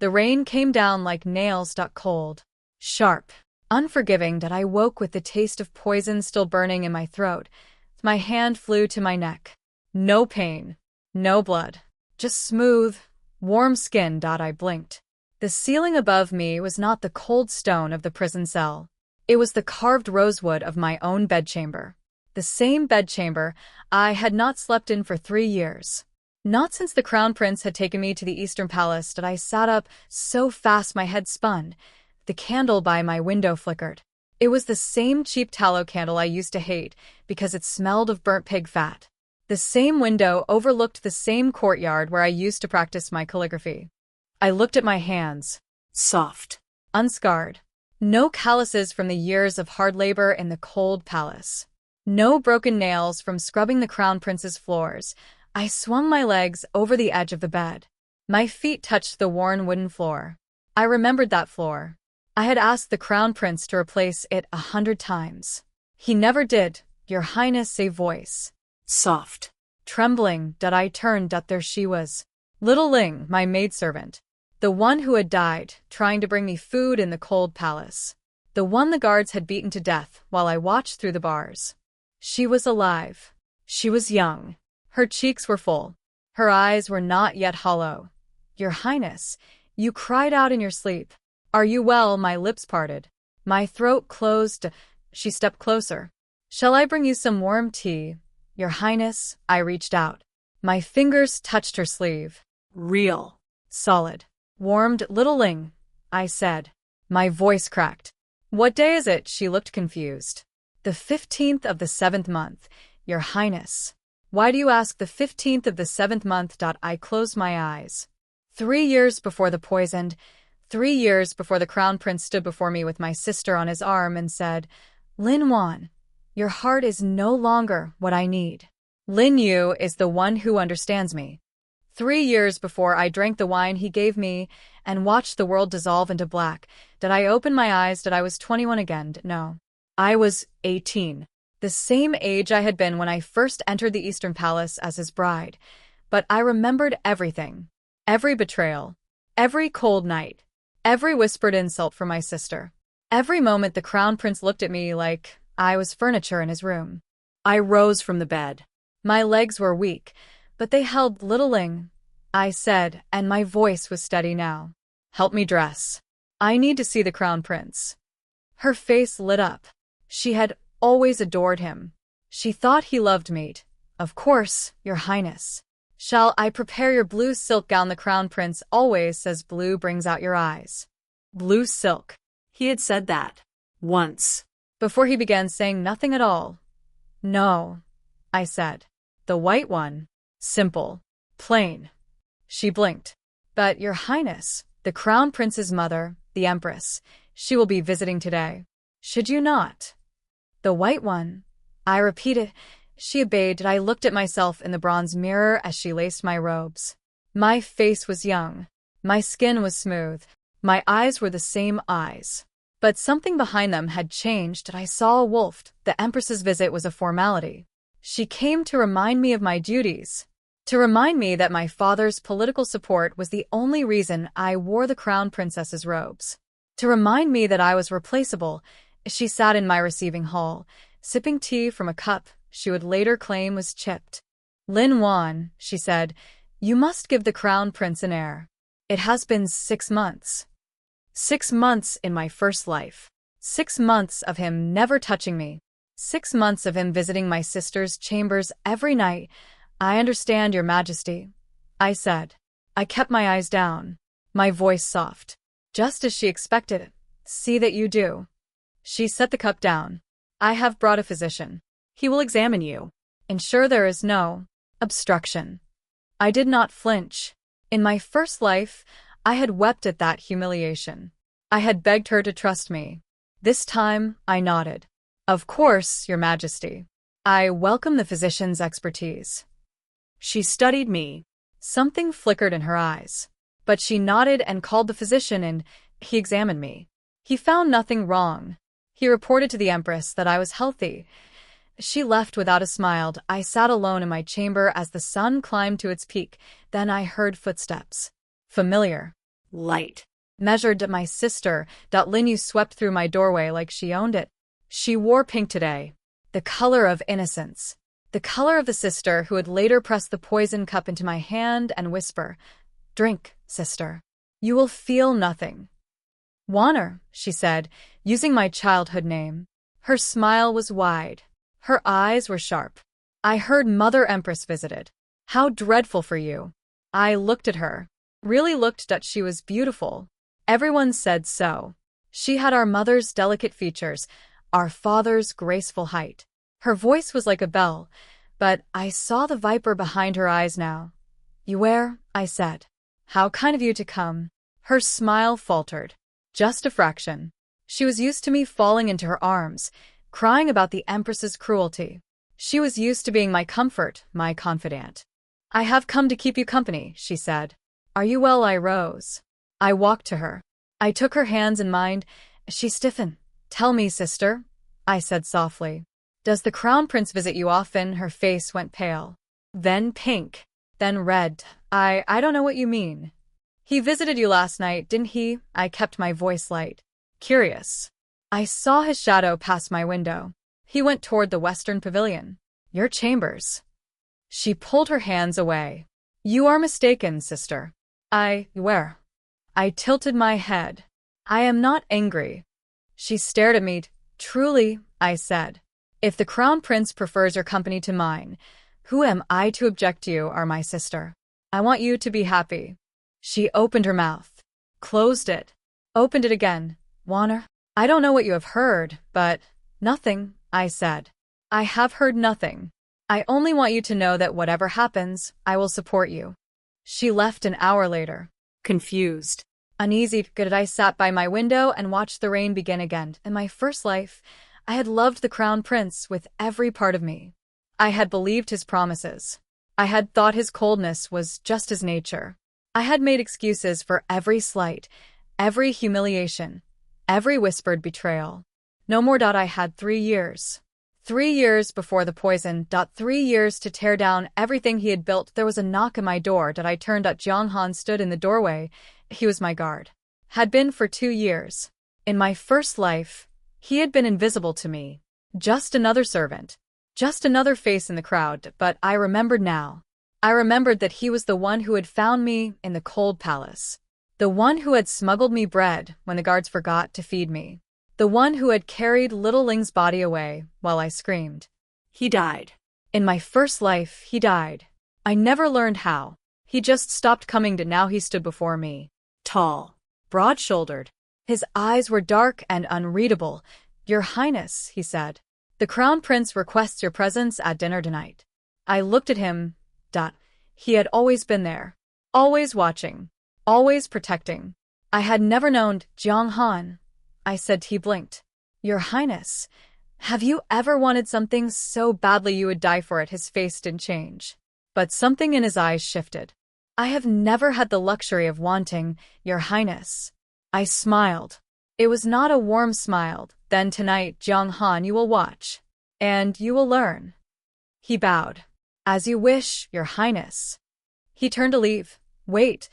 The rain came down like nails stuck cold. Sharp, unforgiving that I woke with the taste of poison still burning in my throat. My hand flew to my neck. No pain, no blood, just smooth, warm skin. I blinked. The ceiling above me was not the cold stone of the prison cell. It was the carved rosewood of my own bedchamber. The same bedchamber I had not slept in for 3 years. Not since the Crown Prince had taken me to the Eastern Palace did I sat up so fast my head spun. The candle by my window flickered. It was the same cheap tallow candle I used to hate because it smelled of burnt pig fat. The same window overlooked the same courtyard where I used to practice my calligraphy. I looked at my hands. Soft. Unscarred. No calluses from the years of hard labor in the cold palace. No broken nails from scrubbing the Crown Prince's floors. I swung my legs over the edge of the bed. My feet touched the worn wooden floor. I remembered that floor. I had asked the Crown Prince to replace it 100 times. He never did, Your Highness, a voice. Soft. Trembling, I turned. There she was. Little Ling, my maidservant. The one who had died, trying to bring me food in the cold palace. The one the guards had beaten to death while I watched through the bars. She was alive. She was young. Her cheeks were full. Her eyes were not yet hollow. Your Highness, you cried out in your sleep. Are you well? My lips parted. My throat closed. She stepped closer. Shall I bring you some warm tea? Your Highness, I reached out. My fingers touched her sleeve. Real. Solid. Warmed. Little Ling, I said. My voice cracked. What day is it? She looked confused. The 15th of the 7th month, Your Highness. Why do you ask the 15th of the 7th month? I closed my eyes. 3 years before the poisoned, 3 years before the Crown Prince stood before me with my sister on his arm and said, Lin Wan, your heart is no longer what I need. Lin Yu is the one who understands me. 3 years before I drank the wine he gave me and watched the world dissolve into black, did I open my eyes? Did I was 21 again? No. I was 18. The same age I had been when I first entered the Eastern Palace as his bride. But I remembered everything. Every betrayal. Every cold night. Every whispered insult from my sister. Every moment the Crown Prince looked at me like I was furniture in his room. I rose from the bed. My legs were weak, but they held. Little Ling, I said, and my voice was steady now. Help me dress. I need to see the Crown Prince. Her face lit up. She had always adored him. She thought he loved me. Of course, Your Highness. Shall I prepare your blue silk gown? The Crown Prince always says blue brings out your eyes. Blue silk. He had said that. Once. Before he began saying nothing at all. No, I said. The white one. Simple. Plain. She blinked. But, Your Highness, the Crown Prince's mother, the Empress, she will be visiting today. Should you not? The white one. I repeated. She obeyed. I looked at myself in the bronze mirror as she laced my robes. My face was young. My skin was smooth. My eyes were the same eyes. But something behind them had changed. I saw a wolf. The Empress's visit was a formality. She came to remind me of my duties. To remind me that my father's political support was the only reason I wore the Crown Princess's robes. To remind me that I was replaceable. She sat in my receiving hall, sipping tea from a cup she would later claim was chipped. Lin Wan, she said, you must give the Crown Prince an heir. It has been 6 months. 6 months in my first life. 6 months of him never touching me. 6 months of him visiting my sister's chambers every night. I understand, Your Majesty, I said. I kept my eyes down, my voice soft. Just as she expected. See that you do. She set the cup down. I have brought a physician. He will examine you. Ensure there is no obstruction. I did not flinch. In my first life, I had wept at that humiliation. I had begged her to trust me. This time, I nodded. Of course, Your Majesty. I welcome the physician's expertise. She studied me. Something flickered in her eyes. But she nodded and called the physician and he examined me. He found nothing wrong. He reported to the Empress that I was healthy. She left without a smile. I sat alone in my chamber as the sun climbed to its peak. Then I heard footsteps. Familiar. Light. Measured my sister. Linyu swept through my doorway like she owned it. She wore pink today. The color of innocence. The color of the sister who would later press the poison cup into my hand and whisper, "Drink, sister. You will feel nothing." "Waner," she said, using my childhood name. Her smile was wide. Her eyes were sharp. "I heard Mother Empress visited. How dreadful for you." I looked at her. Really looked that she was beautiful. Everyone said so. She had our mother's delicate features, our father's graceful height. Her voice was like a bell, but I saw the viper behind her eyes now. "You were," I said. "How kind of you to come." Her smile faltered. Just a fraction. She was used to me falling into her arms, crying about the Empress's cruelty. She was used to being my comfort, my confidant. "I have come to keep you company," she said. "Are you well?" I rose. I walked to her. I took her hands in mine. She stiffened. "Tell me, sister," I said softly. "Does the Crown Prince visit you often?" Her face went pale. Then pink. Then red. I don't know what you mean." "He visited you last night, didn't he?" I kept my voice light. Curious. I saw his shadow pass my window. He went toward the western pavilion. "Your chambers." She pulled her hands away. "You are mistaken, sister." Where?" I tilted my head. "I am not angry." She stared at me. "Truly," I said. "If the Crown Prince prefers your company to mine, who am I to object? You are my sister. I want you to be happy." She opened her mouth, closed it, opened it again. "Waner, I don't know what you have heard, but—" "Nothing," I said. "I have heard nothing. I only want you to know that whatever happens, I will support you." She left an hour later. Confused. Uneasy, good. I sat by my window and watched the rain begin again. In my first life, I had loved the Crown Prince with every part of me. I had believed his promises. I had thought his coldness was just his nature. I had made excuses for every slight, every humiliation, every whispered betrayal. No more. I had 3 years. 3 years before the poison. 3 years to tear down everything he had built. There was a knock at my door. I turned. Jiang Han stood in the doorway. He was my guard. Had been for 2 years. In my first life, he had been invisible to me. Just another servant. Just another face in the crowd. But I remembered now. I remembered that he was the one who had found me in the cold palace. The one who had smuggled me bread when the guards forgot to feed me. The one who had carried little Ling's body away while I screamed. He died. In my first life, he died. I never learned how. He just stopped coming. Now he stood before me. Tall. Broad-shouldered. His eyes were dark and unreadable. "Your Highness," he said. "The Crown Prince requests your presence at dinner tonight." I looked at him. He had always been there. Always watching. Always protecting. I had never known. "Jiang Han," I said. He blinked. "Your Highness, have you ever wanted something so badly you would die for it?" His face didn't change, but something in his eyes shifted. "I have never had the luxury of wanting, Your Highness." I smiled. It was not a warm smile. "Then tonight, Jiang Han, you will watch. And you will learn." He bowed. "As you wish, Your Highness." He turned to leave. "Wait,"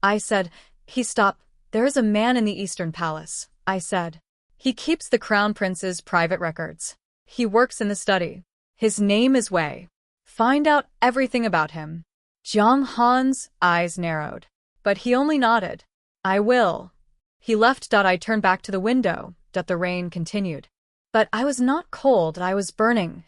I said. He stopped. "There is a man in the Eastern Palace," I said. "He keeps the Crown Prince's private records. He works in the study. His name is Wei. Find out everything about him." Jiang Han's eyes narrowed, but he only nodded. "I will." He left. I turned back to the window. The rain continued. But I was not cold. I was burning.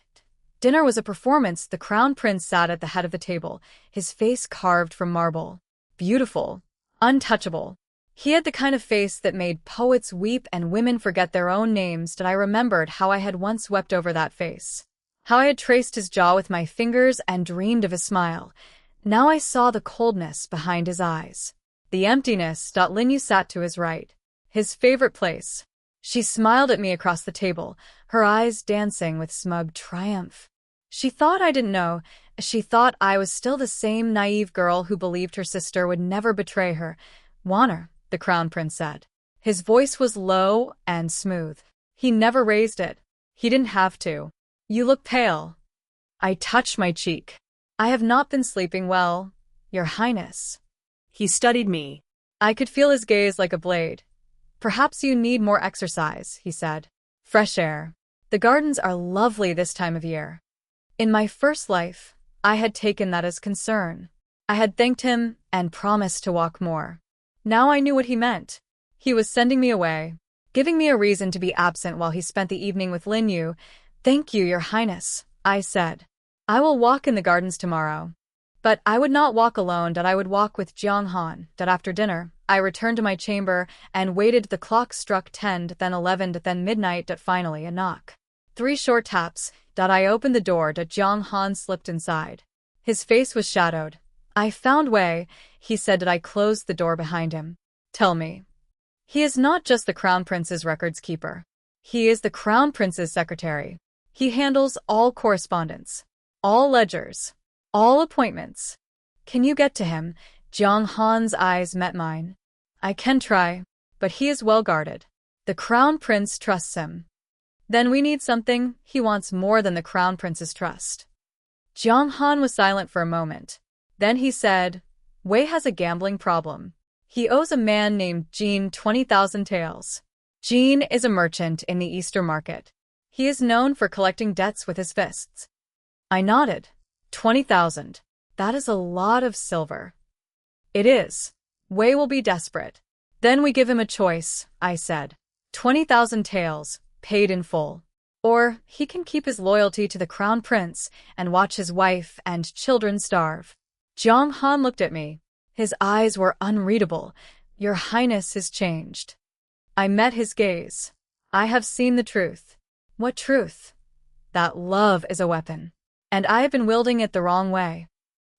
Dinner was a performance. The Crown Prince sat at the head of the table, his face carved from marble. Beautiful. Untouchable. He had the kind of face that made poets weep and women forget their own names. I remembered how I had once wept over that face. How I had traced his jaw with my fingers and dreamed of a smile. Now I saw the coldness behind his eyes. The emptiness. Linyu sat to his right. His favorite place. She smiled at me across the table, her eyes dancing with smug triumph. She thought I didn't know. She thought I was still the same naive girl who believed her sister would never betray her. "Waner," the Crown Prince said. His voice was low and smooth. He never raised it. He didn't have to. "You look pale." I touched my cheek. "I have not been sleeping well, Your Highness." He studied me. I could feel his gaze like a blade. Perhaps you need more exercise, he said. Fresh air. The gardens are lovely this time of year. In my first life, I had taken that as concern. I had thanked him and promised to walk more. Now I knew what he meant. He was sending me away, giving me a reason to be absent while he spent the evening with Lin Yu. Thank you, Your Highness, I said. I will walk in the gardens tomorrow. But I would not walk alone, that I would walk with Jiang Han, that after dinner, I returned to my chamber and waited. The clock struck 10, then 11, then midnight, that finally a knock. 3 short taps, that I opened the door, that Jiang Han slipped inside. His face was shadowed. I found Wei, he said, that I closed the door behind him. Tell me. He is not just the Crown Prince's records keeper. He is the Crown Prince's secretary. He handles all correspondence, all ledgers, all appointments. Can you get to him? Jiang Han's eyes met mine. I can try, but he is well guarded. The Crown Prince trusts him. Then we need something he wants more than the Crown Prince's trust. Jiang Han was silent for a moment. Then he said, Wei has a gambling problem. He owes a man named Jean 20,000 taels. Jean is a merchant in the Easter market. He is known for collecting debts with his fists. I nodded. 20,000. That is a lot of silver. It is. Wei will be desperate. Then we give him a choice, I said. 20,000 taels, paid in full. Or he can keep his loyalty to the Crown Prince and watch his wife and children starve. Jiang Han looked at me. His eyes were unreadable. Your Highness is changed. I met his gaze. I have seen the truth. What truth? That love is a weapon. And I have been wielding it the wrong way.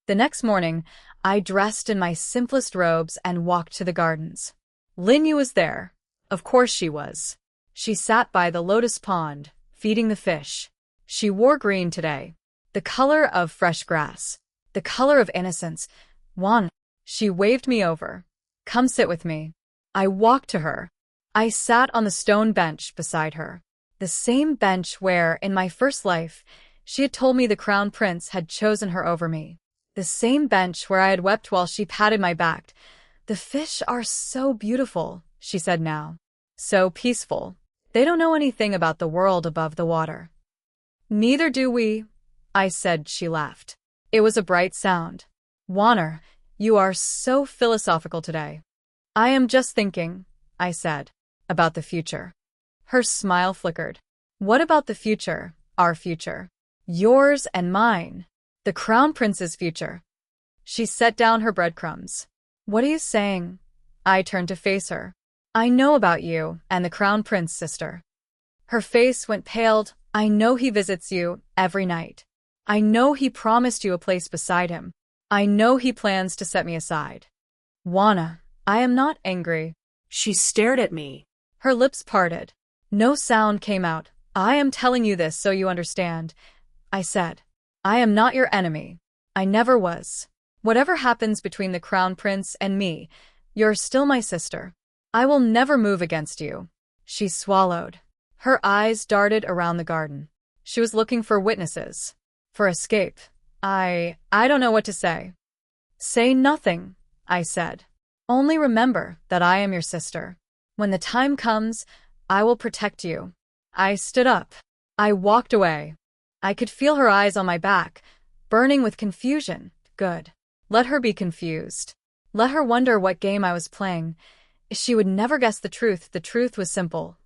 The next morning, I dressed in my simplest robes and walked to the gardens. Lin Yu was there. Of course she was. She sat by the lotus pond, feeding the fish. She wore green today. The color of fresh grass. The color of innocence. Wan. She waved me over. Come sit with me. I walked to her. I sat on the stone bench beside her. The same bench where, in my first life, she had told me the Crown Prince had chosen her over me. The same bench where I had wept while she patted my back. The fish are so beautiful, she said now. So peaceful. They don't know anything about the world above the water. Neither do we, I said. She laughed. It was a bright sound. Warner, you are so philosophical today. I am just thinking, I said, about the future. Her smile flickered. What about the future, our future? Yours and mine. The Crown Prince's future. She set down her breadcrumbs. What are you saying? I turned to face her. I know about you and the Crown Prince, sister. Her face went pale. I know he visits you every night. I know he promised you a place beside him. I know he plans to set me aside. Wana, I am not angry. She stared at me. Her lips parted. No sound came out. I am telling you this so you understand, I said. I am not your enemy. I never was. Whatever happens between the Crown Prince and me, you're still my sister. I will never move against you. She swallowed. Her eyes darted around the garden. She was looking for witnesses. For escape. I don't know what to say. Say nothing, I said. Only remember that I am your sister. When the time comes, I will protect you. I stood up. I walked away. I could feel her eyes on my back, burning with confusion. Good. Let her be confused. Let her wonder what game I was playing. She would never guess the truth. The truth was simple.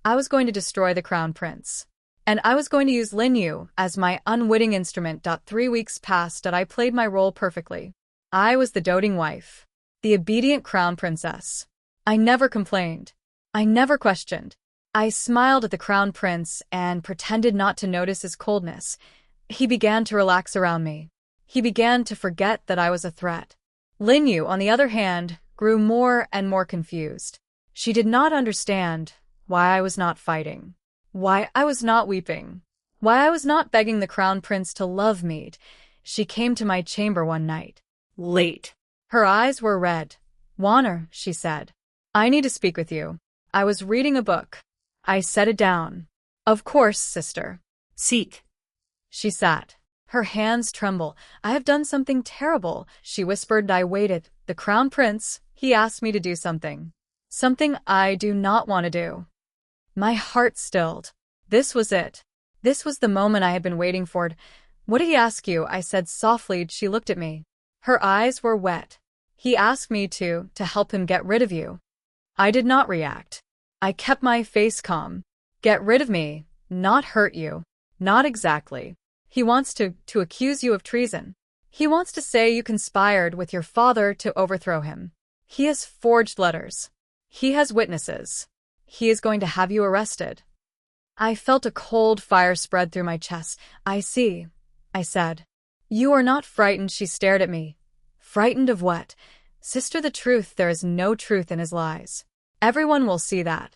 I was going to destroy the Crown Prince. And I was going to use Lin Yu as my unwitting instrument. 3 weeks passed and I played my role perfectly. I was the doting wife. The obedient Crown Princess. I never complained. I never questioned. I smiled at the Crown Prince and pretended not to notice his coldness. He began to relax around me. He began to forget that I was a threat. Lin Yu, on the other hand, grew more and more confused. She did not understand why I was not fighting, why I was not weeping, why I was not begging the Crown Prince to love me. She came to my chamber one night. Late. Her eyes were red. Warner, she said. I need to speak with you. I was reading a book. I set it down. Of course, sister. Seek. She sat. Her hands tremble. I have done something terrible, she whispered. I waited. The Crown Prince, he asked me to do something. Something I do not want to do. My heart stilled. This was it. This was the moment I had been waiting for. What did he ask you? I said softly. She looked at me. Her eyes were wet. He asked me to help him get rid of you. I did not react. I kept my face calm. Get rid of me, not hurt you. Not exactly. He wants to accuse you of treason. He wants to say you conspired with your father to overthrow him. He has forged letters. He has witnesses. He is going to have you arrested. I felt a cold fire spread through my chest. I see, I said. You are not frightened, she stared at me. Frightened of what? Sister, the truth, there is no truth in his lies. Everyone will see that.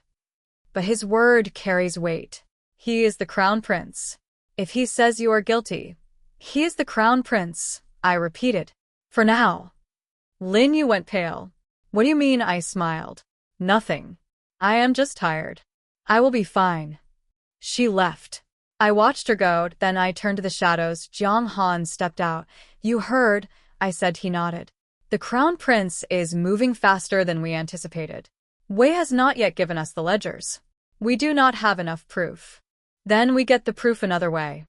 But his word carries weight. He is the Crown Prince. If he says you are guilty, he is the Crown Prince, I repeated. For now. Lin Yu went pale. What do you mean? I smiled. Nothing. I am just tired. I will be fine. She left. I watched her go, then I turned to the shadows. Jiang Han stepped out. You heard, I said. He nodded. The Crown Prince is moving faster than we anticipated. Wei has not yet given us the ledgers. We do not have enough proof. Then we get the proof another way.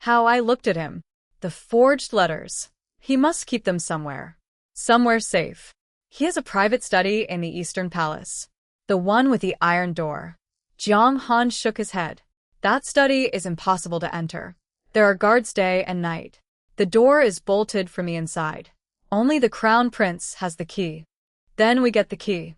How? I looked at him. The forged letters. He must keep them somewhere. Somewhere safe. He has a private study in the Eastern Palace. The one with the iron door. Jiang Han shook his head. That study is impossible to enter. There are guards day and night. The door is bolted from the inside. Only the Crown Prince has the key. Then we get the key.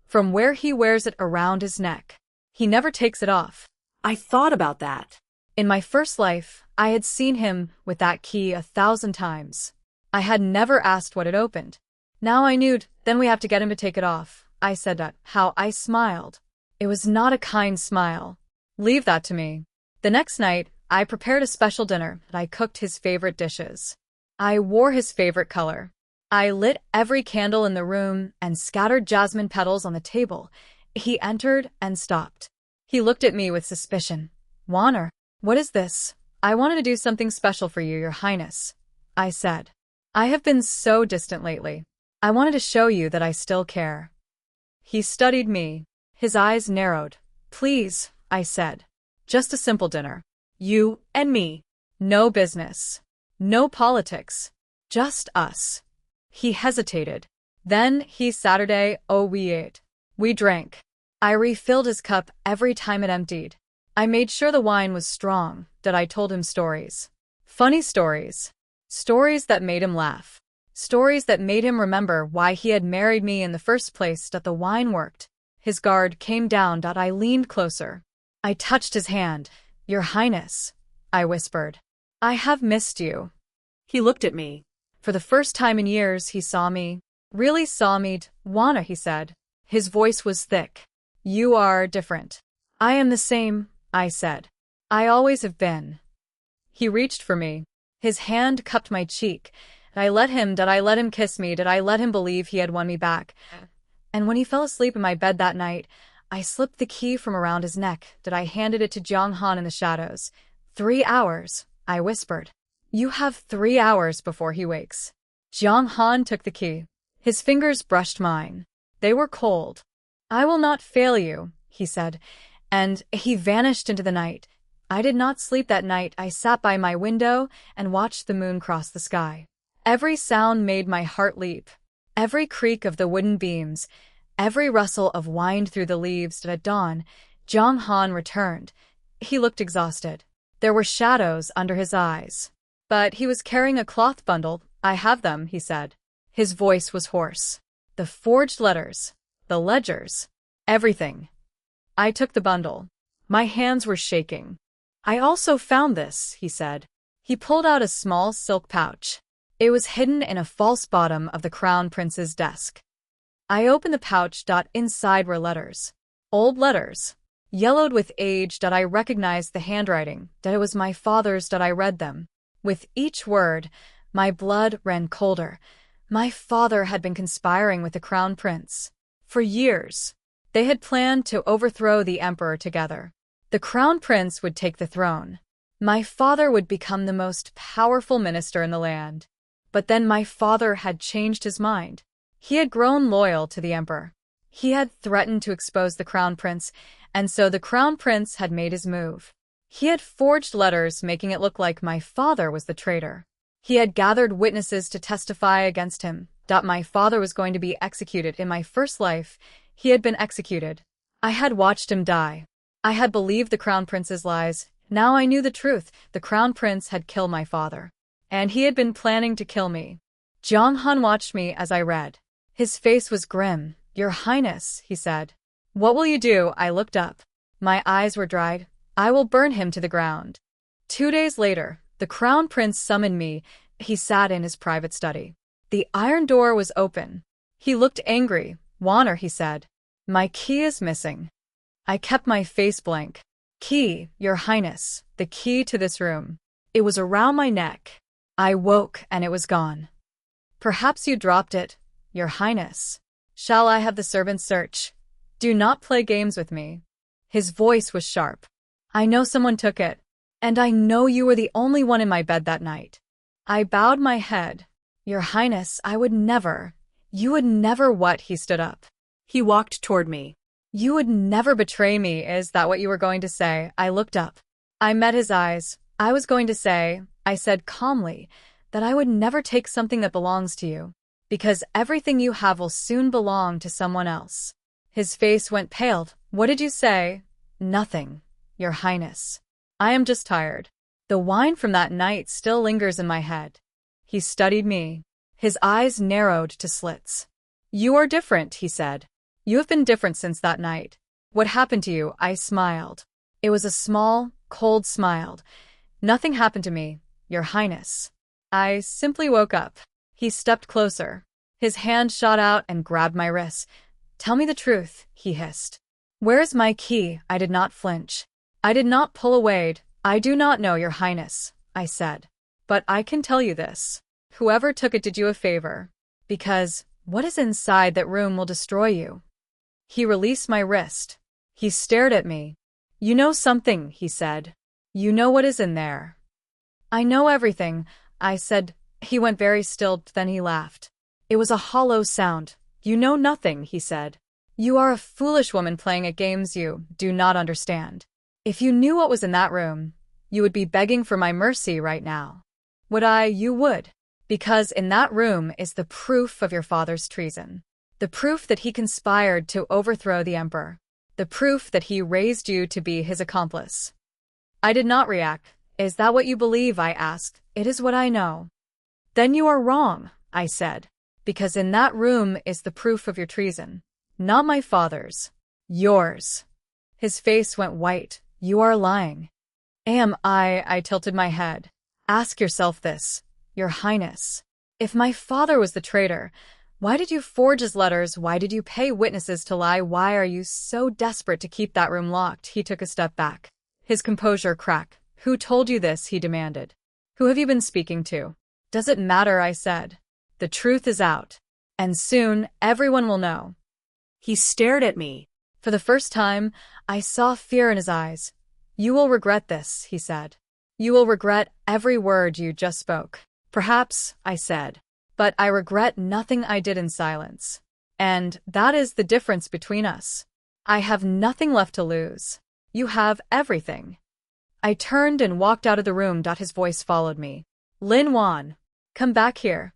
From where he wears it around his neck. He never takes it off. I thought about that. In my first life, I had seen him with that key 1,000 times. I had never asked what it opened. Now I knew. Then we have to get him to take it off. I said that. How? I smiled. It was not a kind smile. Leave that to me. The next night, I prepared a special dinner and I cooked his favorite dishes. I wore his favorite color. I lit every candle in the room and scattered jasmine petals on the table. He entered and stopped. He looked at me with suspicion. Wanner, what is this? I wanted to do something special for you, Your Highness. I said. I have been so distant lately. I wanted to show you that I still care. He studied me. His eyes narrowed. Please, I said. Just a simple dinner. You and me. No business. No politics. Just us. He hesitated. Then he Saturday, oh, we ate. We drank. I refilled his cup every time it emptied. I made sure the wine was strong, that I told him stories. Funny stories. Stories that made him laugh. Stories that made him remember why he had married me in the first place. That the wine worked. His guard came down. I leaned closer. I touched his hand. Your Highness, I whispered. I have missed you. He looked at me. For the first time in years, he saw me. Really saw me. Wanna, he said. His voice was thick. You are different. I am the same, I said. I always have been. He reached for me. His hand cupped my cheek. Did I let him kiss me? Did I let him believe he had won me back? And when he fell asleep in my bed that night, I slipped the key from around his neck. I handed it to Jiang Han in the shadows. 3 hours, I whispered. You have 3 hours before he wakes. Jiang Han took the key. His fingers brushed mine. They were cold. I will not fail you, he said, and he vanished into the night. I did not sleep that night. I sat by my window and watched the moon cross the sky. Every sound made my heart leap. Every creak of the wooden beams, every rustle of wind through the leaves. At dawn, Jiang Han returned. He looked exhausted. There were shadows under his eyes. But he was carrying a cloth bundle. I have them, he said. His voice was hoarse. The forged letters, the ledgers, everything. I took the bundle. My hands were shaking. I also found this, he said. He pulled out a small silk pouch. It was hidden in a false bottom of the Crown Prince's desk. I opened the pouch. Inside were letters. Old letters. Yellowed with age. I recognized the handwriting. It was my father's. I read them. With each word, my blood ran colder. My father had been conspiring with the Crown Prince. For years. They had planned to overthrow the emperor together. The Crown Prince would take the throne. My father would become the most powerful minister in the land. But then my father had changed his mind. He had grown loyal to the emperor. He had threatened to expose the crown prince, and so the crown prince had made his move. He had forged letters making it look like my father was the traitor. He had gathered witnesses to testify against him, that my father was going to be executed. In my first life, he had been executed. I had watched him die. I had believed the crown prince's lies. Now I knew the truth. The crown prince had killed my father. And he had been planning to kill me. Jiang Han watched me as I read. His face was grim. Your Highness, he said. What will you do? I looked up. My eyes were dried. I will burn him to the ground. 2 days later, the crown prince summoned me. He sat in his private study. The iron door was open. He looked angry. Wanner, he said. My key is missing. I kept my face blank. Key, Your Highness, the key to this room. It was around my neck. I woke and it was gone. Perhaps you dropped it, Your Highness. Shall I have the servants search? Do not play games with me. His voice was sharp. I know someone took it, and I know you were the only one in my bed that night. I bowed my head. Your Highness, I would never. You would never what? He stood up. He walked toward me. You would never betray me, is that what you were going to say? I looked up. I met his eyes. I was going to say, I said calmly, that I would never take something that belongs to you, because everything you have will soon belong to someone else. His face went pale. What did you say? Nothing, Your Highness. I am just tired. The wine from that night still lingers in my head. He studied me. His eyes narrowed to slits. You are different, he said. You have been different since that night. What happened to you? I smiled. It was a small, cold smile. Nothing happened to me, Your Highness. I simply woke up. He stepped closer. His hand shot out and grabbed my wrist. Tell me the truth, he hissed. Where is my key? I did not flinch. I did not pull away. I do not know, Your Highness, I said. But I can tell you this. Whoever took it did you a favor. Because what is inside that room will destroy you. He released my wrist. He stared at me. You know something, he said. You know what is in there. I know everything, I said. He went very still, then he laughed. It was a hollow sound. You know nothing, he said. You are a foolish woman playing at games you do not understand. If you knew what was in that room, you would be begging for my mercy right now. Would I? You would. Because in that room is the proof of your father's treason. The proof that he conspired to overthrow the emperor. The proof that he raised you to be his accomplice. I did not react. Is that what you believe? I asked. It is what I know. Then you are wrong, I said. Because in that room is the proof of your treason. Not my father's. Yours. His face went white. You are lying. Am I? I tilted my head. Ask yourself this, Your Highness. If my father was the traitor, why did you forge his letters? Why did you pay witnesses to lie? Why are you so desperate to keep that room locked? He took a step back. His composure cracked. Who told you this? He demanded. Who have you been speaking to? Does it matter? I said. The truth is out. And soon, everyone will know. He stared at me. For the first time, I saw fear in his eyes. You will regret this, he said. You will regret every word you just spoke. Perhaps, I said. But I regret nothing I did in silence. And that is the difference between us. I have nothing left to lose. You have everything. I turned and walked out of the room. His voice followed me. Lin Wan, come back here.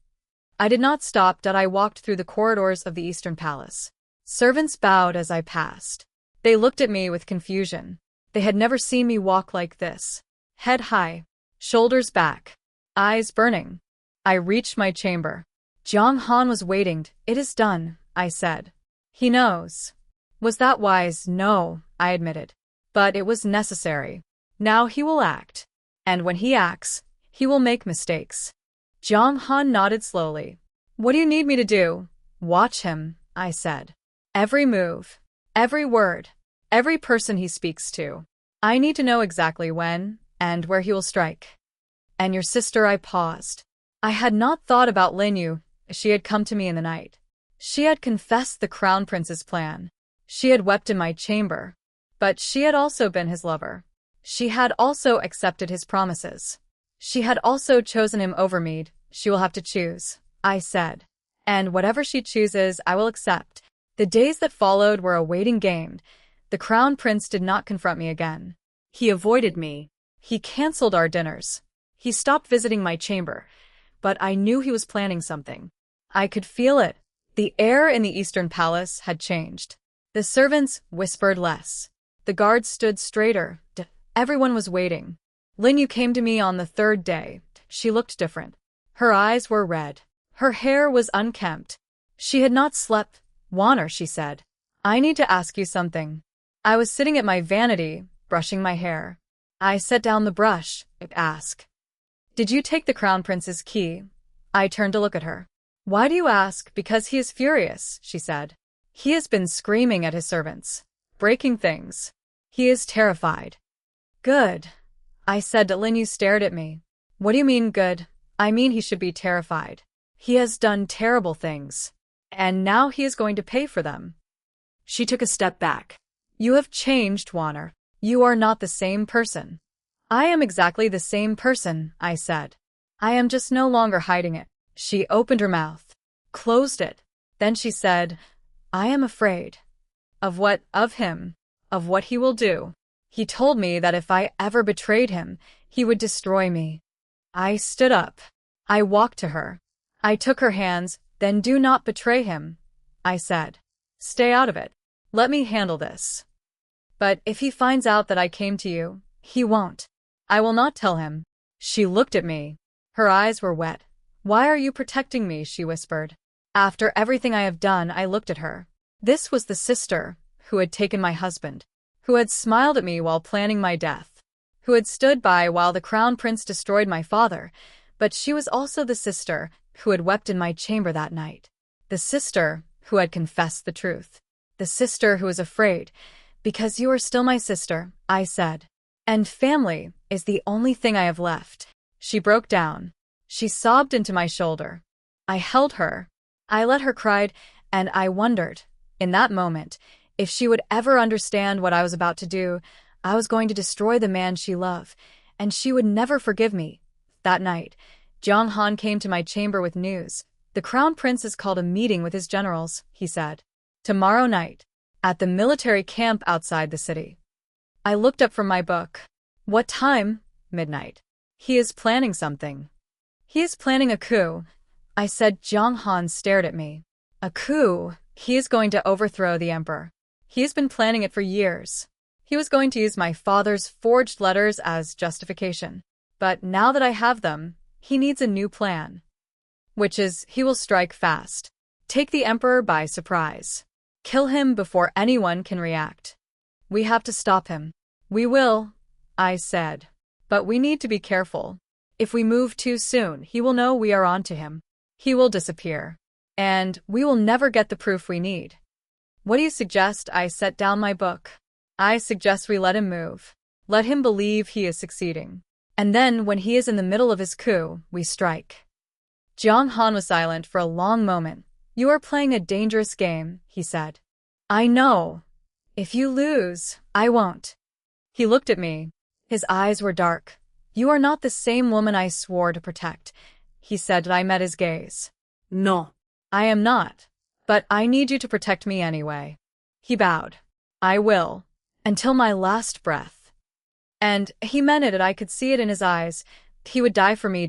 I did not stop. I walked through the corridors of the Eastern Palace. Servants bowed as I passed. They looked at me with confusion. They had never seen me walk like this. Head high, shoulders back, eyes burning. I reached my chamber. Jiang Han was waiting. It is done, I said. He knows. Was that wise? No, I admitted. But it was necessary. Now he will act. And when he acts, he will make mistakes. Jiang Han nodded slowly. What do you need me to do? Watch him, I said. Every move, every word, every person he speaks to. I need to know exactly when and where he will strike. And your sister? I paused. I had not thought about Lin Yu. She had come to me in the night. She had confessed the crown prince's plan. She had wept in my chamber. But she had also been his lover. She had also accepted his promises. She had also chosen him over me. She will have to choose, I said. And whatever she chooses, I will accept. The days that followed were a waiting game. The crown prince did not confront me again. He avoided me. He canceled our dinners. He stopped visiting my chamber. But I knew he was planning something. I could feel it. The air in the Eastern Palace had changed. The servants whispered less. The guards stood straighter. Everyone was waiting. Linyu came to me on the third day. She looked different. Her eyes were red. Her hair was unkempt. She had not slept. Wanner, she said. I need to ask you something. I was sitting at my vanity, brushing my hair. I set down the brush, asked. Did you take the crown prince's key? I turned to look at her. Why do you ask? Because he is furious, she said. He has been screaming at his servants, breaking things. He is terrified. Good, I said. Linyu stared at me. What do you mean good? I mean he should be terrified. He has done terrible things. And now he is going to pay for them. She took a step back. You have changed, Wanner. You are not the same person. I am exactly the same person, I said. I am just no longer hiding it. She opened her mouth, closed it. Then she said, I am afraid. Of what? Of him. Of what he will do. He told me that if I ever betrayed him, he would destroy me. I stood up. I walked to her. I took her hands. Then do not betray him, I said. Stay out of it. Let me handle this. But if he finds out that I came to you, he won't. I will not tell him. She looked at me. Her eyes were wet. Why are you protecting me? She whispered. After everything I have done, I looked at her. This was the sister who had taken my husband, who had smiled at me while planning my death, who had stood by while the crown prince destroyed my father, but she was also the sister who had wept in my chamber that night. The sister who had confessed the truth. The sister who was afraid. Because you are still my sister, I said. And family is the only thing I have left. She broke down. She sobbed into my shoulder. I held her. I let her cry, and I wondered, in that moment, if she would ever understand what I was about to do. I was going to destroy the man she loved, and she would never forgive me. That night, Jiang Han came to my chamber with news. The crown prince has called a meeting with his generals, he said. Tomorrow night, at the military camp outside the city. I looked up from my book. What time? Midnight. He is planning something. He is planning a coup, I said. Jiang Han stared at me. A coup? He is going to overthrow the emperor. He has been planning it for years. He was going to use my father's forged letters as justification. But now that I have them, he needs a new plan. Which is, he will strike fast. Take the emperor by surprise. Kill him before anyone can react. We have to stop him. We will, I said. But we need to be careful. If we move too soon, he will know we are on to him. He will disappear. And we will never get the proof we need. What do you suggest? I set down my book. I suggest we let him move. Let him believe he is succeeding. And then, when he is in the middle of his coup, we strike. Jiang Han was silent for a long moment. You are playing a dangerous game, he said. I know. If you lose, I won't. He looked at me. His eyes were dark. You are not the same woman I swore to protect, he said. I met his gaze. No. I am not. But I need you to protect me anyway. He bowed. I will. Until my last breath. And he meant it. I could see it in his eyes. He would die for me.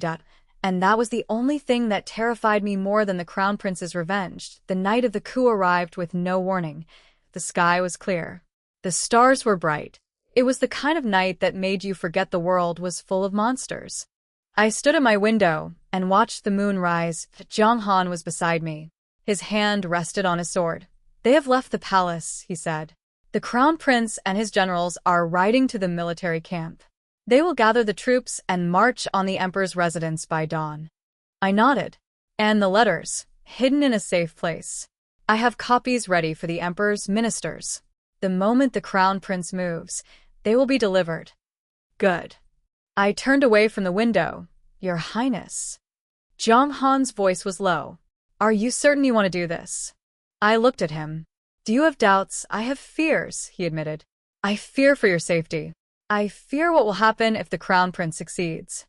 And that was the only thing that terrified me more than the crown prince's revenge. The night of the coup arrived with no warning. The sky was clear. The stars were bright. It was the kind of night that made you forget the world was full of monsters. I stood at my window and watched the moon rise. Jiang Han was beside me. His hand rested on his sword. They have left the palace, he said. The crown prince and his generals are riding to the military camp. They will gather the troops and march on the emperor's residence by dawn. I nodded. And the letters, hidden in a safe place. I have copies ready for the emperor's ministers. The moment the crown prince moves, they will be delivered. Good. I turned away from the window. Your Highness. Jiang Han's voice was low. Are you certain you want to do this? I looked at him. Do you have doubts? I have fears, he admitted. I fear for your safety. I fear what will happen if the crown prince succeeds.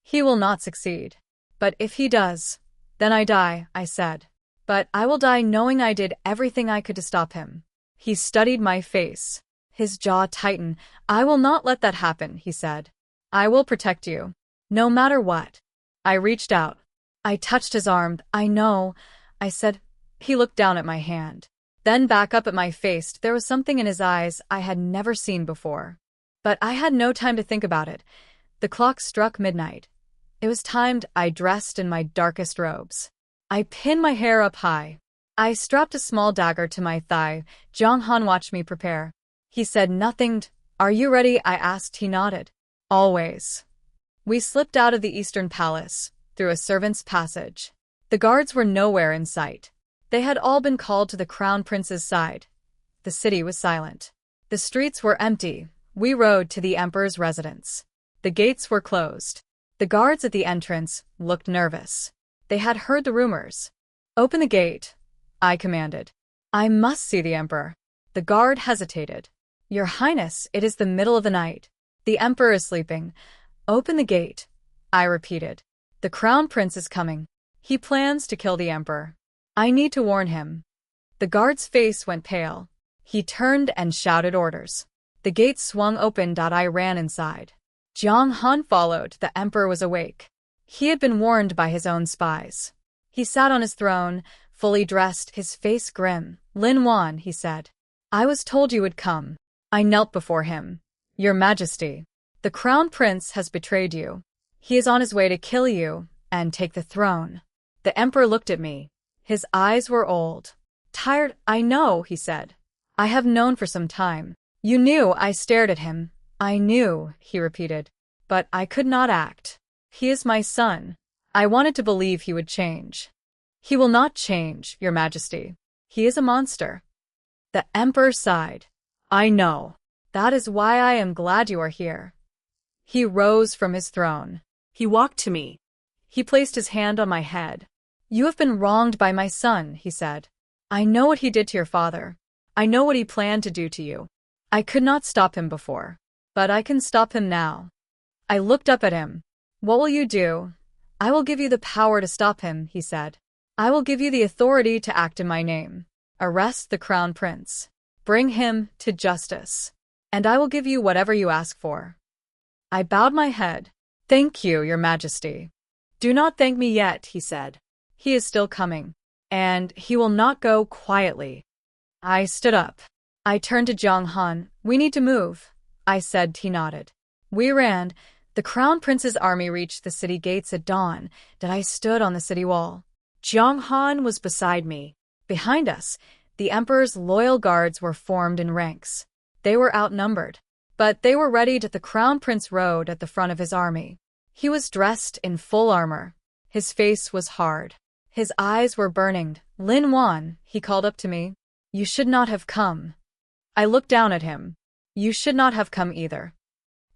He will not succeed. But if he does, then I die, I said. But I will die knowing I did everything I could to stop him. He studied my face. His jaw tightened. I will not let that happen, he said. I will protect you. No matter what. I reached out. I touched his arm. I know, I said. He looked down at my hand. Then back up at my face. There was something in his eyes I had never seen before. But I had no time to think about it. The clock struck midnight. It was timed. I dressed in my darkest robes. I pinned my hair up high. I strapped a small dagger to my thigh. Jiang Han watched me prepare. He said nothing. Are you ready? I asked. He nodded. Always. We slipped out of the Eastern Palace, through a servant's passage. The guards were nowhere in sight. They had all been called to the Crown Prince's side. The city was silent. The streets were empty. We rode to the Emperor's residence. The gates were closed. The guards at the entrance looked nervous. They had heard the rumors. Open the gate, I commanded. I must see the Emperor. The guard hesitated. Your Highness, it is the middle of the night. The Emperor is sleeping. Open the gate, I repeated. The Crown Prince is coming. He plans to kill the Emperor. I need to warn him. The guard's face went pale. He turned and shouted orders. The gate swung open. I ran inside. Jiang Han followed. The Emperor was awake. He had been warned by his own spies. He sat on his throne, fully dressed, his face grim. Lin Wan, he said. I was told you would come. I knelt before him. Your Majesty, the Crown Prince has betrayed you. He is on his way to kill you and take the throne. The Emperor looked at me. His eyes were old. Tired. I know, he said. I have known for some time. You knew. I stared at him. I knew, he repeated. But I could not act. He is my son. I wanted to believe he would change. He will not change, Your Majesty. He is a monster. The Emperor sighed. I know. That is why I am glad you are here. He rose from his throne. He walked to me. He placed his hand on my head. You have been wronged by my son, he said. I know what he did to your father. I know what he planned to do to you. I could not stop him before. But I can stop him now. I looked up at him. What will you do? I will give you the power to stop him, he said. I will give you the authority to act in my name. Arrest the Crown Prince. Bring him to justice. And I will give you whatever you ask for. I bowed my head. Thank you, Your Majesty. Do not thank me yet, he said. He is still coming. And he will not go quietly. I stood up. I turned to Jiang Han. We need to move, I said. He nodded. We ran. The Crown Prince's army reached the city gates at dawn. I stood on the city wall. Jiang Han was beside me. Behind us, the Emperor's loyal guards were formed in ranks. They were outnumbered, but they were ready. The Crown Prince rode at the front of his army. He was dressed in full armor. His face was hard. His eyes were burning. Lin Wan, he called up to me. You should not have come. I looked down at him. You should not have come either.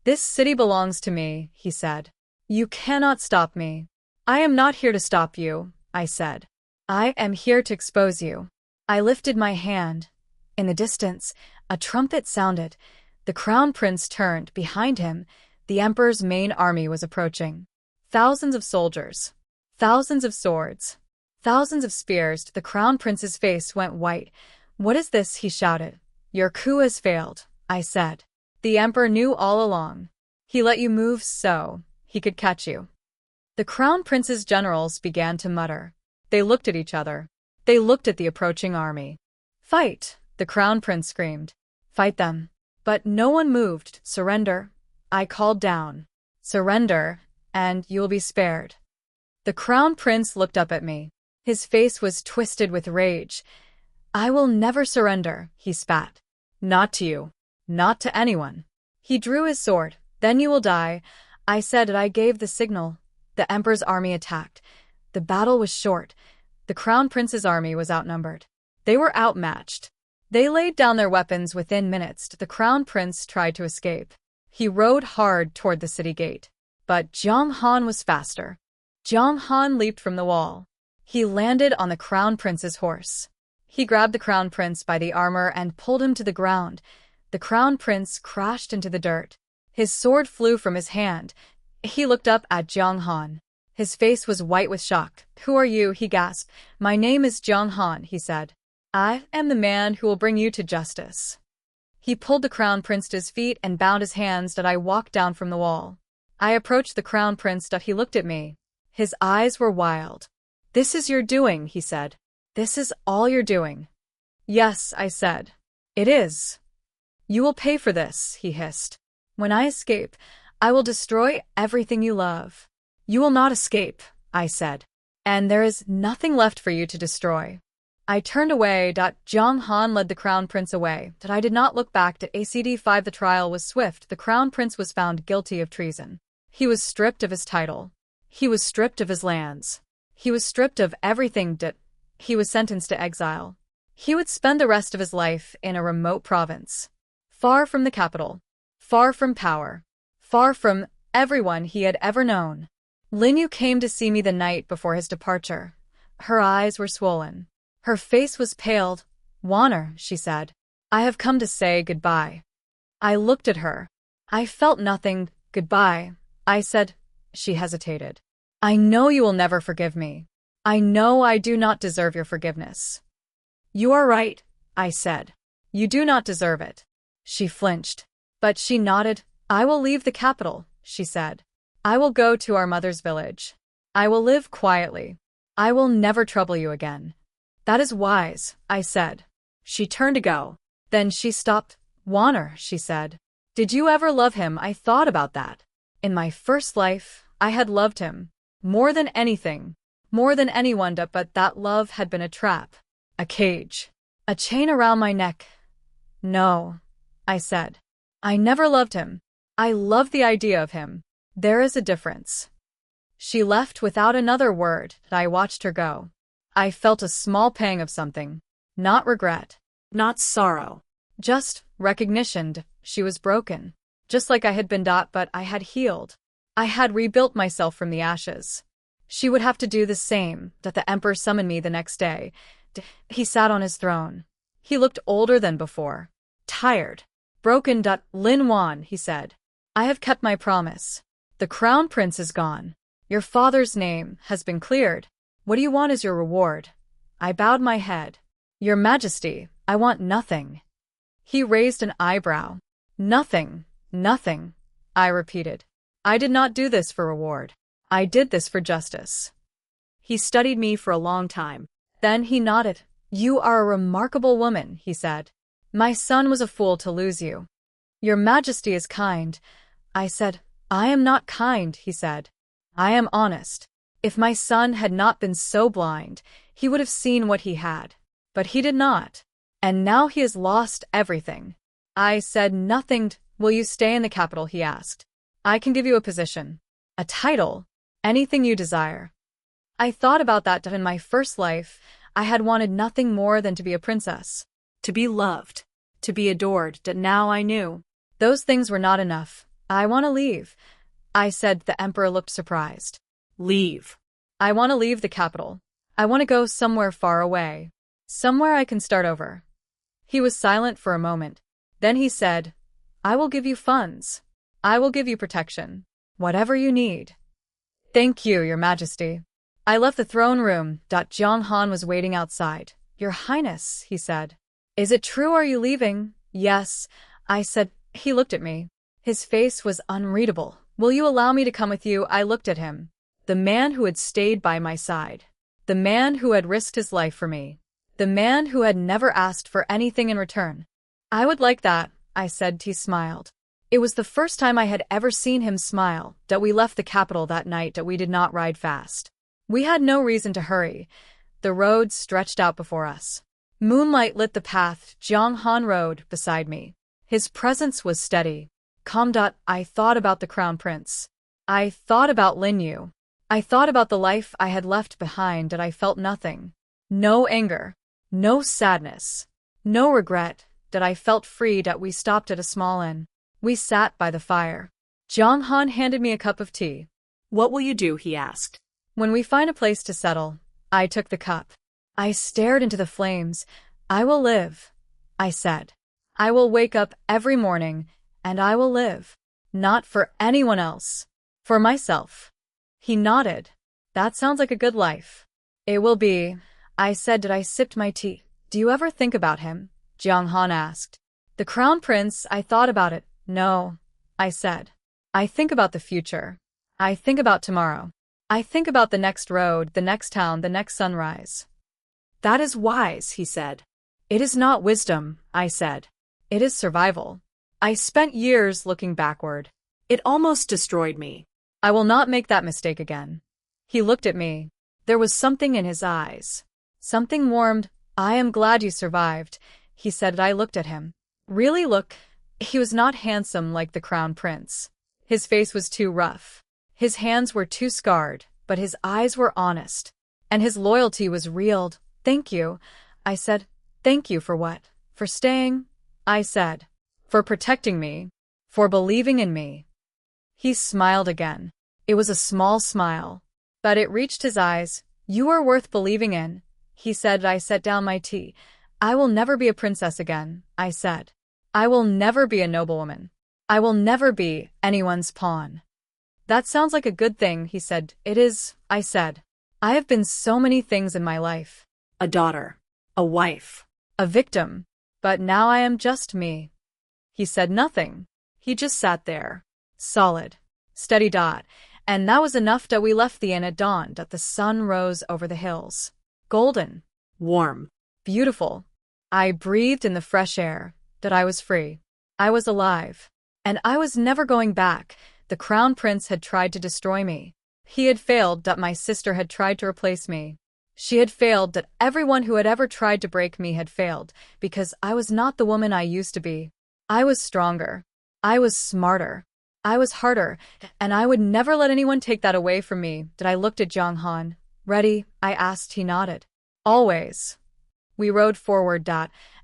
This city belongs to me, he said. You cannot stop me. I am not here to stop you, I said. I am here to expose you. I lifted my hand. In the distance, a trumpet sounded. The Crown Prince turned. Behind him, the Emperor's main army was approaching. Thousands of soldiers. Thousands of swords. Thousands of spears. The Crown Prince's face went white. What is this? He shouted. Your coup has failed, I said. The Emperor knew all along. He let you move so he could catch you. The Crown Prince's generals began to mutter. They looked at each other. They looked at the approaching army. Fight, the Crown Prince screamed. Fight them. But no one moved. Surrender, I called down. Surrender, and you will be spared. The Crown Prince looked up at me. His face was twisted with rage. I will never surrender, he spat. Not to you. Not to anyone. He drew his sword. Then you will die, I said, and I gave the signal. The Emperor's army attacked. The battle was short. The Crown Prince's army was outnumbered. They were outmatched. They laid down their weapons within minutes. The Crown Prince tried to escape. He rode hard toward the city gate. But Jiang Han was faster. Jiang Han leaped from the wall. He landed on the Crown Prince's horse. He grabbed the Crown Prince by the armor and pulled him to the ground. The Crown Prince crashed into the dirt. His sword flew from his hand. He looked up at Jiang Han. His face was white with shock. "Who are you?" he gasped. "My name is Jiang Han," he said. "I am the man who will bring you to justice." He pulled the crown prince to his feet and bound his hands. I walked down from the wall. I approached the crown prince. He looked at me. His eyes were wild. "This is your doing," he said. "This is all you're doing." "Yes," I said. "It is." "You will pay for this," he hissed. "When I escape, I will destroy everything you love." "You will not escape," I said. "And there is nothing left for you to destroy." I turned away. Jiang Han led the crown prince away. I did not look back. ACD5 The trial was swift. The crown prince was found guilty of treason. He was stripped of his title. He was stripped of his lands. He was stripped of everything. He was sentenced to exile. He would spend the rest of his life in a remote province, far from the capital, far from power, far from everyone he had ever known. Lin Yu came to see me the night before his departure. Her eyes were swollen. Her face was pale. "Wanner," she said, "I have come to say goodbye." I looked at her. I felt nothing. "Goodbye," I said. She hesitated. "I know you will never forgive me. I know I do not deserve your forgiveness." "You are right," I said. "You do not deserve it." She flinched. But she nodded. "I will leave the capital," she said. "I will go to our mother's village. I will live quietly. I will never trouble you again." "That is wise," I said. She turned to go. Then she stopped. "Wanner," she said. "Did you ever love him?" I thought about that. In my first life, I had loved him. More than anything. More than anyone. But that love had been a trap. A cage. A chain around my neck. "No," I said. "I never loved him. I loved the idea of him. There is a difference." She left without another word. I watched her go. I felt a small pang of something. Not regret. Not sorrow. Just recognition. She was broken. Just like I had been. But I had healed. I had rebuilt myself from the ashes. She would have to do the same. The emperor summoned me the next day. He sat on his throne. He looked older than before. Tired. Broken. "Lin Wan," he said. "I have kept my promise. The crown prince is gone. Your father's name has been cleared. What do you want as your reward?" I bowed my head. "Your Majesty, I want nothing." He raised an eyebrow. "Nothing, nothing," I repeated. "I did not do this for reward. I did this for justice." He studied me for a long time. Then he nodded. "You are a remarkable woman," he said. "My son was a fool to lose you." "Your Majesty is kind." I said. "I am not kind," he said. "I am honest. If my son had not been so blind, he would have seen what he had. But he did not. And now he has lost everything." I said nothing. "Will you stay in the capital?" he asked. "I can give you a position. A title. Anything you desire." I thought about that. In my first life, I had wanted nothing more than to be a princess. To be loved. To be adored. Now I knew. Those things were not enough. "I want to leave," I said. The emperor looked surprised. "Leave?" "I want to leave the capital. I want to go somewhere far away. Somewhere I can start over." He was silent for a moment. Then he said, "I will give you funds. I will give you protection. Whatever you need." "Thank you, Your Majesty." I left the throne room. Jiang Han was waiting outside. "Your Highness," he said. "Is it true? Are you leaving?" "Yes," I said. He looked at me. His face was unreadable. "Will you allow me to come with you?" I looked at him. The man who had stayed by my side. The man who had risked his life for me. The man who had never asked for anything in return. "I would like that," I said. He smiled. It was the first time I had ever seen him smile. We left the capital that night. We did not ride fast. We had no reason to hurry. The road stretched out before us. Moonlight lit the path. Jiang Han rode beside me. His presence was steady. Calm. I thought about the crown prince. I thought about Lin Yu. I thought about the life I had left behind. I felt nothing. No anger. No sadness. No regret. I felt free. We stopped at a small inn. We sat by the fire. Jiang Han handed me a cup of tea. "What will you do?" he asked. "When we find a place to settle." I took the cup. I stared into the flames. "I will live," I said. "I will wake up every morning, and I will live. Not for anyone else. For myself." He nodded. That sounds like a good life. It will be, I said. I sipped my tea. Do you ever think about him? Jiang Han asked. The crown prince, I thought about it. No, I said. I think about the future. I think about tomorrow. I think about the next road, the next town, the next sunrise. That is wise, he said. It is not wisdom, I said. It is survival. I spent years looking backward. It almost destroyed me. I will not make that mistake again. He looked at me. There was something in his eyes. Something warmed. I am glad you survived, he said. I looked at him. Really, look. He was not handsome like the crown prince. His face was too rough. His hands were too scarred, but his eyes were honest. And his loyalty was real. Thank you, I said. Thank you for what? For staying, I said. For protecting me. For believing in me. He smiled again. It was a small smile, but it reached his eyes. You are worth believing in, he said. I set down my tea. I will never be a princess again, I said. I will never be a noblewoman. I will never be anyone's pawn. That sounds like a good thing, he said. It is, I said. I have been so many things in my life. A daughter. A wife. A victim. But now I am just me. He said nothing. He just sat there. Solid. Steady. And that was enough. We left the inn at dawn. The sun rose over the hills. Golden. Warm. Beautiful. I breathed in the fresh air. That I was free. I was alive. And I was never going back. The crown prince had tried to destroy me. He had failed. My sister had tried to replace me. She had failed. Everyone who had ever tried to break me had failed, because I was not the woman I used to be. I was stronger. I was smarter. I was harder, and I would never let anyone take that away from me. I looked at Jiang Han. Ready? I asked. He nodded. Always. We rode forward.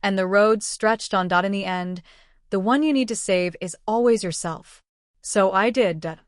And the road stretched on. In the end, the one you need to save is always yourself. So I did.